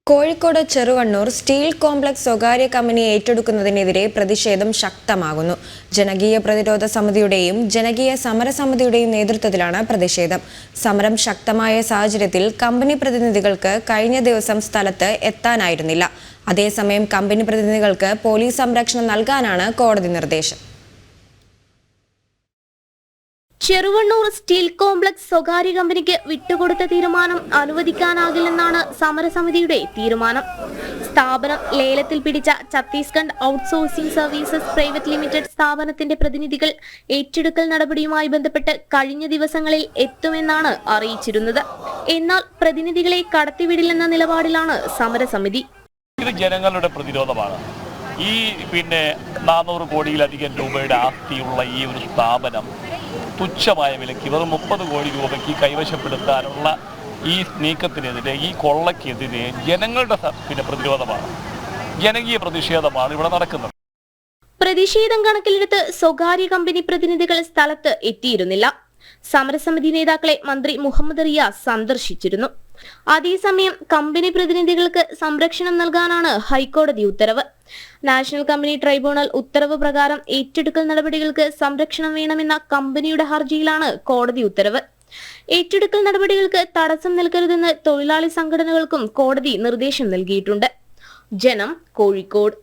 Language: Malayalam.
കോഴിക്കോട് ചെറുവണ്ണൂർ സ്റ്റീൽ കോംപ്ലക്സ് സ്വകാര്യ കമ്പനി ഏറ്റെടുക്കുന്നതിനെതിരെ പ്രതിഷേധം ശക്തമാകുന്നു. ജനകീയ പ്രതിരോധ സമിതിയുടെയും ജനകീയ സമരസമിതിയുടെയും നേതൃത്വത്തിലാണ് പ്രതിഷേധം. സമരം ശക്തമായ സാഹചര്യത്തിൽ കമ്പനി പ്രതിനിധികൾക്ക് കഴിഞ്ഞ ദിവസം സ്ഥലത്ത് എത്താനായിരുന്നില്ല. അതേസമയം കമ്പനി പ്രതിനിധികൾക്ക് പോലീസ് സംരക്ഷണം നൽകാനാണ് കോടതി നിർദ്ദേശം. ചെറുവണ്ണൂർ സ്റ്റീൽ കോംപ്ലക്സ് സ്വകാര്യ കമ്പനിക്ക് വിട്ടുകൊടുത്ത തീരുമാനം അനുവദിക്കാനാകില്ലെന്നാണ് സമരസമിതിയുടെ തീരുമാനം. സ്ഥാപനം ലേലത്തിൽ പിടിച്ച Chhattisgarh outsourcing services private limited സ്ഥാപനത്തിന്റെ പ്രതിനിധികൾ ഏറ്റെടുക്കൽ നടപടിയുമായി ബന്ധപ്പെട്ട് കഴിഞ്ഞ ദിവസങ്ങളിൽ എത്തുമെന്നാണ് അറിയിച്ചിരുന്നത്. എന്നാൽ പ്രതിനിധികളെ കടത്തിവിടില്ലെന്ന നിലപാടിലാണ് സമരസമിതി. ഇത് ജനങ്ങളുടെ പ്രതിരോധമാണ്. ഈ 400 കോടിയിലധികം രൂപയുടെ ആസ്തിയുള്ള ഈ ഒരു സ്ഥാപനം തുച്ഛമായ വിലയ്ക്ക് വെറും 30 കോടി രൂപയ്ക്ക് കൈവശപ്പെടുത്താനുള്ള ഈ നീക്കത്തിനെതിരെ, ഈ കൊള്ളയ്ക്കെതിരെ ജനങ്ങളുടെ പ്രതിരോധമാണ്, ജനകീയ പ്രതിഷേധമാണ് ഇവിടെ നടക്കുന്നത്. പ്രതിഷേധം കണക്കിലെടുത്ത് സ്വകാര്യ കമ്പനി പ്രതിനിധികൾ സ്ഥലത്ത് എത്തിയിരുന്നില്ല. സമരസമിതി നേതാക്കളെ മന്ത്രി മുഹമ്മദ് റിയാസ് സന്ദർശിച്ചിരുന്നു. അതേസമയം കമ്പനി പ്രതിനിധികൾക്ക് സംരക്ഷണം നൽകാനാണ് ഹൈക്കോടതി ഉത്തരവ്. നാഷണൽ കമ്പനി ട്രൈബ്യൂണൽ ഉത്തരവ് പ്രകാരം ഏറ്റെടുക്കൽ നടപടികൾക്ക് സംരക്ഷണം വേണമെന്ന കമ്പനിയുടെ ഹർജിയിലാണ് കോടതി ഉത്തരവ്. ഏറ്റെടുക്കൽ നടപടികൾക്ക് തടസ്സം നൽകരുതെന്ന് തൊഴിലാളി സംഘടനകൾക്കും കോടതി നിർദ്ദേശം നൽകിയിട്ടുണ്ട്. ജനം, കോഴിക്കോട്.